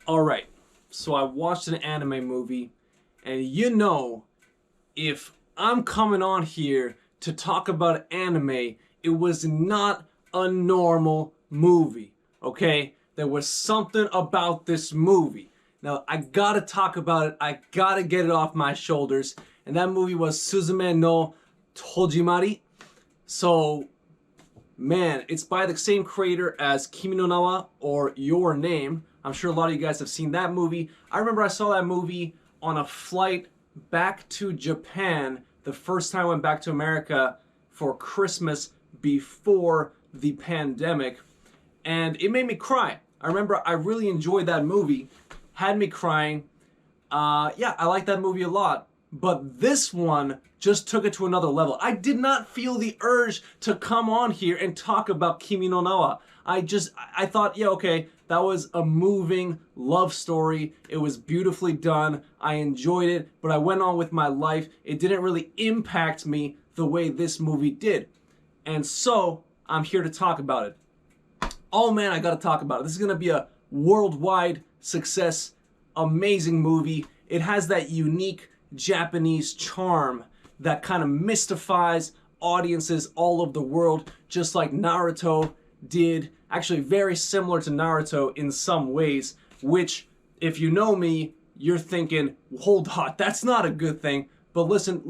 Alright, so I watched an anime movie, and if I'm coming on here to talk about anime, it was not a normal movie, okay? There was something about this movie. Now, I gotta talk about it, I gotta get it off my shoulders, and that movie was Suzume no Tojimari. So, man, it's by the same creator as Kimi no Na or Your Name. I'm sure a lot of you guys have seen that movie. I remember I saw that movie on a flight back to Japan the first time I went back to America for Christmas before the pandemic, and it made me cry. I remember I really enjoyed that movie, had me crying. Yeah, I like that movie a lot. But this one just took it to another level. I did not feel the urge to come on here and talk about Kimi no Na. I thought, yeah, okay, that was a moving love story. It was beautifully done. I enjoyed it, but I went on with my life. It didn't really impact me the way this movie did. And so, I'm here to talk about it. Oh man, I gotta talk about it. This is gonna be a worldwide success, amazing movie. It has that unique Japanese charm that kind of mystifies audiences all over the world, just like Naruto did. Actually, very similar to Naruto in some ways, which, if you know me, you're thinking, hold on, that's not a good thing. But listen,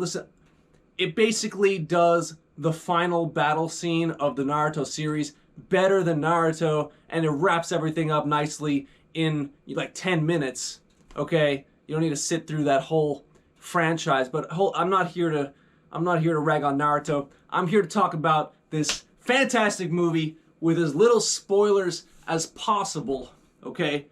it basically does the final battle scene of the Naruto series better than Naruto, and it wraps everything up nicely in like 10 minutes, okay? You don't need to sit through that whole franchise, but I'm not here to rag on Naruto. I'm here to talk about this fantastic movie with as little spoilers as possible, okay?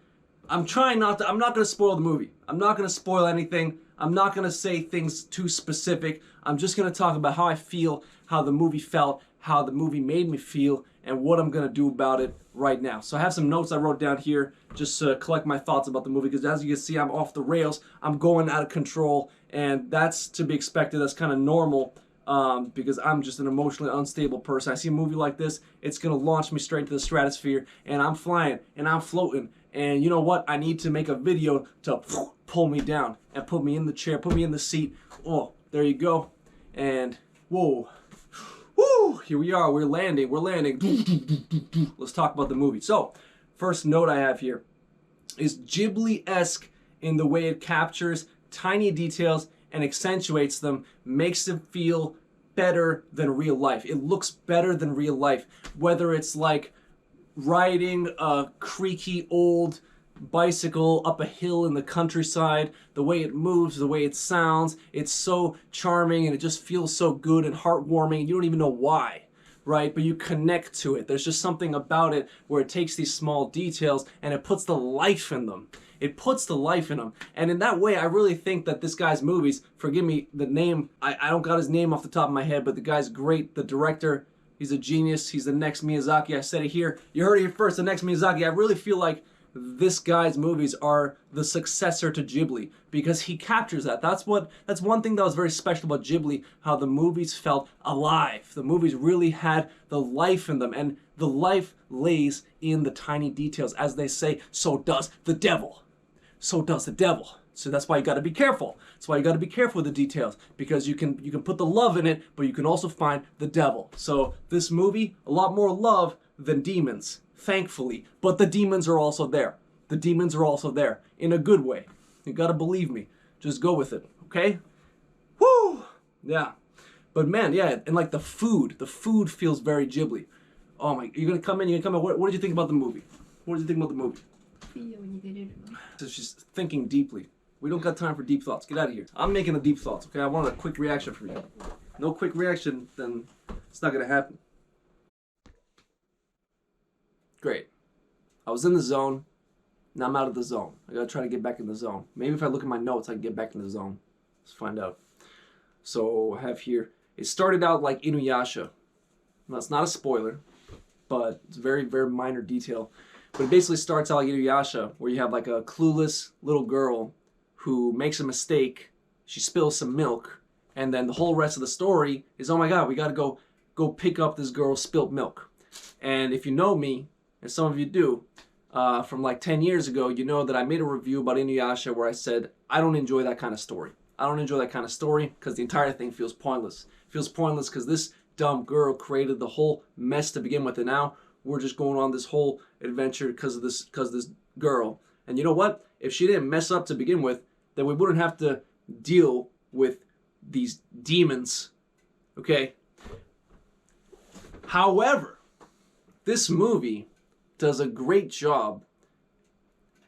I'm not going to spoil the movie. I'm not going to spoil anything. I'm not going to say things too specific. I'm just going to talk about how I feel, how the movie felt, how the movie made me feel, and what I'm going to do about it right now. So I have some notes I wrote down here just to collect my thoughts about the movie, because as you can see, I'm off the rails. I'm going out of control, and that's to be expected. That's kind of normal, because I'm just an emotionally unstable person. I see a movie like this, it's going to launch me straight into the stratosphere, and I'm flying, and I'm floating, and you know what? I need to make a video to pull me down and put me in the chair, put me in the seat. Oh, there you go. And whoa. Woo! Here we are, we're landing. Let's talk about the movie. So, first note I have here is Ghibli-esque in the way it captures tiny details and accentuates them, makes it feel better than real life. It looks better than real life, whether it's like riding a creaky old bicycle up a hill in the countryside, the way it moves, the way it sounds, it's so charming and it just feels so good and heartwarming, and you don't even know why, right? But you connect to it. There's just something about it where it takes these small details and it puts the life in them. It puts the life in them. And in that way, I really think that this guy's movies, forgive me, the name, I don't got his name off the top of my head, but the guy's great, the director, he's a genius, he's the next Miyazaki. I said it here, you heard it here first, the next Miyazaki. I really feel like this guy's movies are the successor to Ghibli, because he captures that. That's one thing that was very special about Ghibli, how the movies felt alive. The movies really had the life in them, and the life lays in the tiny details. As they say, so does the devil. So does the devil. So that's why you got to be careful. That's why you got to be careful with the details, because you can put the love in it, but you can also find the devil. So this movie, a lot more love than demons, thankfully, but the demons are also there. The demons are also there in a good way. You got to believe me. Just go with it, okay? Woo! Yeah. But man, yeah, and like the food feels very Ghibli. Oh my, you're going to come in, what did you think about the movie? What did you think about the movie? So she's thinking deeply. We don't got time for deep thoughts. Get out of here. I'm making the deep thoughts, okay? I want a quick reaction from you. No quick reaction, then it's not gonna happen. Great. I was in the zone. Now I'm out of the zone. I gotta try to get back in the zone. Maybe if I look at my notes, I can get back in the zone. Let's find out. So I have here, it started out like Inuyasha. Now, it's not a spoiler, but it's a very, very minor detail. But it basically starts out like Inuyasha, where you have like a clueless little girl who makes a mistake, she spills some milk, and then the whole rest of the story is, oh my god, we gotta go pick up this girl's spilt milk. And if you know me, and some of you do, from like 10 years ago, you know that I made a review about Inuyasha where I said, I don't enjoy that kind of story. I don't enjoy that kind of story because the entire thing feels pointless. It feels pointless because this dumb girl created the whole mess to begin with, and now we're just going on this whole adventure because of this girl. And you know what? If she didn't mess up to begin with, then we wouldn't have to deal with these demons. Okay? However, this movie does a great job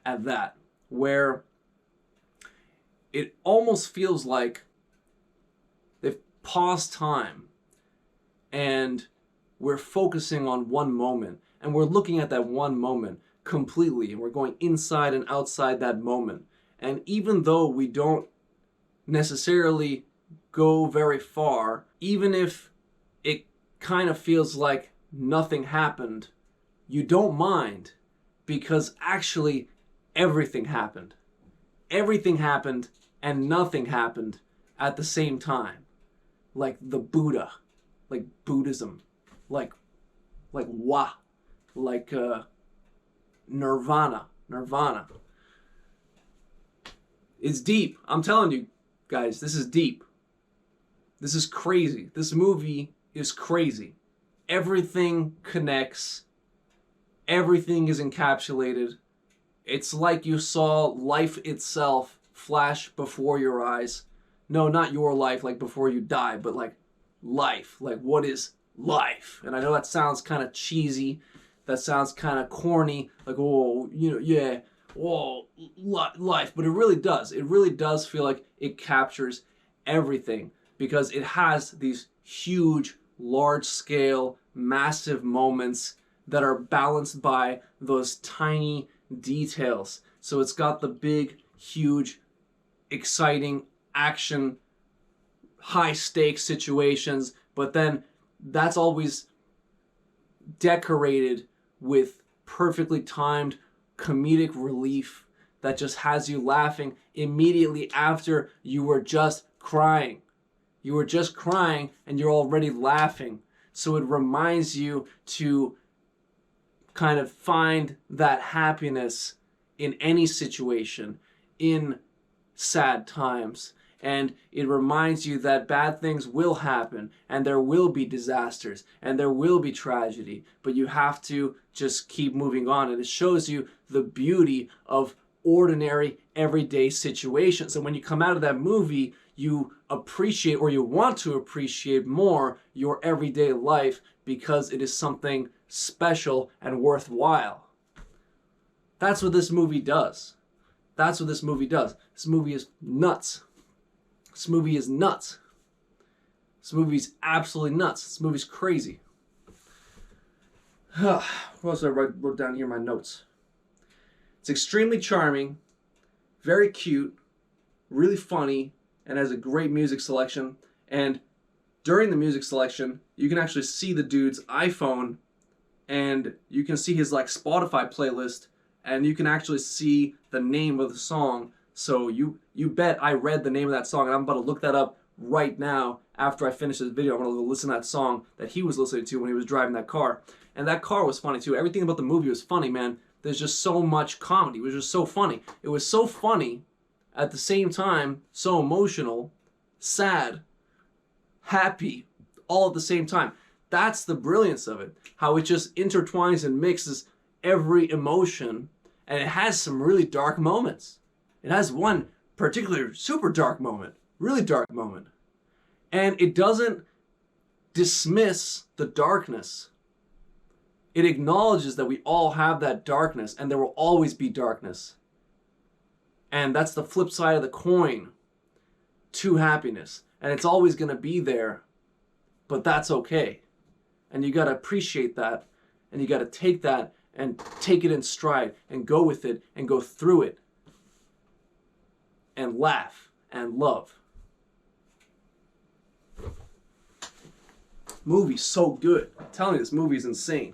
at that, where it almost feels like they've paused time and we're focusing on one moment and we're looking at that one moment completely and we're going inside and outside that moment. And even though we don't necessarily go very far, even if it kind of feels like nothing happened, you don't mind, because actually everything happened. Everything happened and nothing happened at the same time. Like the Buddha, like Buddhism, like Wa, like Nirvana. It's deep. I'm telling you guys, this is deep. This is crazy. This movie is crazy. Everything connects. Everything is encapsulated. It's like you saw life itself flash before your eyes. No, not your life, like before you die, but like life. Like, what is life? And I know that sounds kind of cheesy. That sounds kind of corny. Like, oh, you know, yeah, oh, life. But it really does. It really does feel like it captures everything, because it has these huge, large-scale, massive moments that are balanced by those tiny details. So it's got the big, huge, exciting action, high-stakes situations, but then that's always decorated with perfectly timed comedic relief that just has you laughing immediately after you were just crying. You were just crying and you're already laughing. So it reminds you to kind of find that happiness in any situation, in sad times. And it reminds you that bad things will happen, and there will be disasters, and there will be tragedy, but you have to just keep moving on. And it shows you the beauty of ordinary, everyday situations. And when you come out of that movie, you appreciate, or you want to appreciate more, your everyday life, because it is something special and worthwhile. That's what this movie does. That's what this movie does. This movie is nuts. This movie is nuts. This movie's absolutely nuts. This movie's crazy. What else I wrote down here in my notes? It's extremely charming, very cute, really funny, and has a great music selection. And during the music selection, you can actually see the dude's iPhone, and you can see his like Spotify playlist, and you can actually see the name of the song. So you bet I read the name of that song, and I'm about to look that up right now after I finish this video. I'm going to go listen to that song that he was listening to when he was driving that car. And that car was funny too. Everything about the movie was funny, man. There's just so much comedy. It was just so funny. It was so funny, at the same time, so emotional, sad, happy, all at the same time. That's the brilliance of it. How it just intertwines and mixes every emotion, and it has some really dark moments. It has one particular super dark moment, really dark moment. And it doesn't dismiss the darkness. It acknowledges that we all have that darkness, and there will always be darkness. And that's the flip side of the coin to happiness. And it's always going to be there, but that's okay. And you got to appreciate that, and you got to take that and take it in stride and go with it and go through it and laugh and love. Movie's so good. I'm telling you, this movie's insane.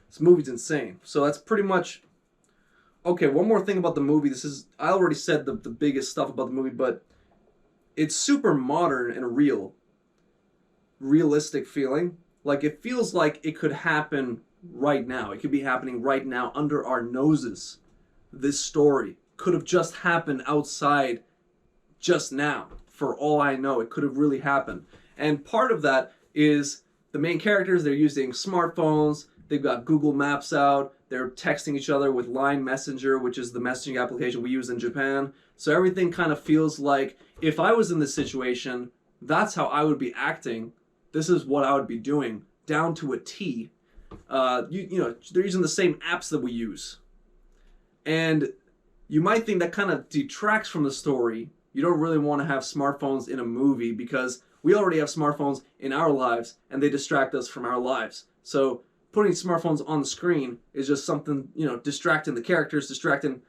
This movie's insane. So that's pretty much... Okay, one more thing about the movie. I already said the biggest stuff about the movie, but it's super modern and realistic feeling. Like, it feels like it could happen right now. It could be happening right now under our noses. This story could have just happened outside just now. For all I know, it could have really happened. And part of that is the main characters, they're using smartphones, they've got Google Maps out, they're texting each other with Line Messenger, which is the messaging application we use in Japan. So everything kind of feels like, if I was in this situation, that's how I would be acting. This is what I would be doing, down to a T. You know, they're using the same apps that we use. And you might think that kind of detracts from the story. You don't really want to have smartphones in a movie because we already have smartphones in our lives and they distract us from our lives. So putting smartphones on the screen is just something, you know, distracting the characters, distracting,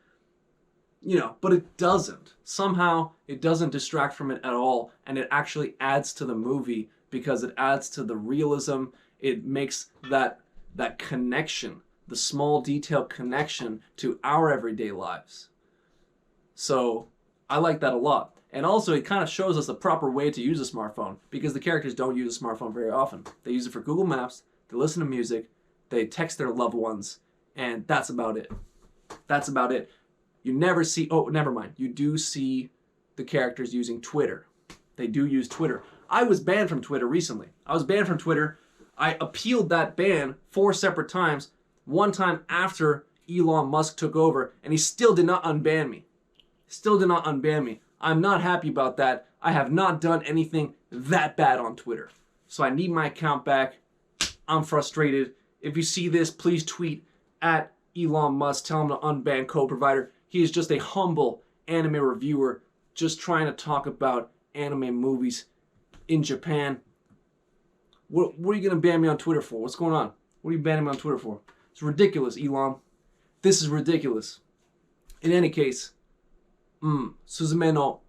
you know, but it doesn't. Somehow it doesn't distract from it at all, and it actually adds to the movie because it adds to the realism. It makes that connection, the small detail connection to our everyday lives. So I like that a lot. And also it kind of shows us the proper way to use a smartphone because the characters don't use a smartphone very often. They use it for Google Maps, they listen to music, they text their loved ones, and that's about it. That's about it. You never see, oh, never mind. You do see the characters using Twitter. They do use Twitter. I was banned from Twitter recently. I was banned from Twitter. I appealed that ban 4 separate times. One time after Elon Musk took over, and he still did not unban me. Still did not unban me. I'm not happy about that. I have not done anything that bad on Twitter. So I need my account back. I'm frustrated. If you see this, please tweet at Elon Musk. Tell him to unban code provider. He is just a humble anime reviewer just trying to talk about anime movies in Japan. What are you going to ban me on Twitter for? What's going on? What are you banning me on Twitter for? It's ridiculous, Elon. This is ridiculous. In any case, Suzume no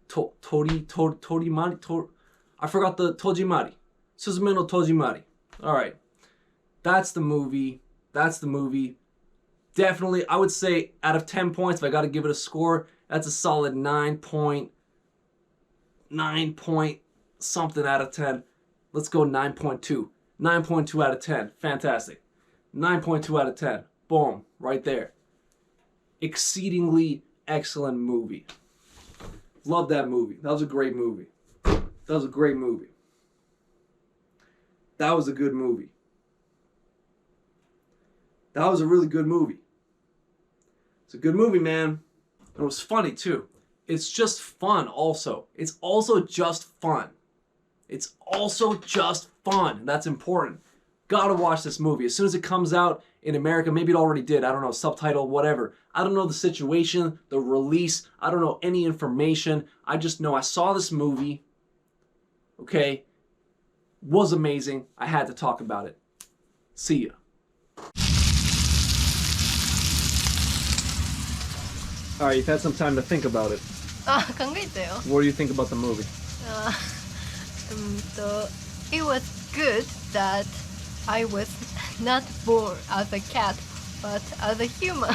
Tojimari. I forgot the Tojimari. Suzume no Tojimari. Alright. That's the movie. That's the movie. Definitely, I would say out of 10 points, if I got to give it a score, that's a solid 9 point something out of 10. Let's go 9.2. 9.2 out of 10. Fantastic. 9.2 out of 10. Boom. Right there. Exceedingly excellent movie. Love that movie. That was a great movie. That was a great movie. That was a good movie. That was a really good movie. It's a good movie, man. And it was funny, too. It's just fun, also. It's also just fun. It's also just fun. That's important. Gotta watch this movie. As soon as it comes out in America, maybe it already did. I don't know, subtitle, whatever. I don't know the situation, the release. I don't know any information. I just know I saw this movie. Okay? Was amazing. I had to talk about it. See ya. Alright, you've had some time to think about it. 考えたよ。 What do you think about the movie? It was good that I was not born as a cat, but as a human.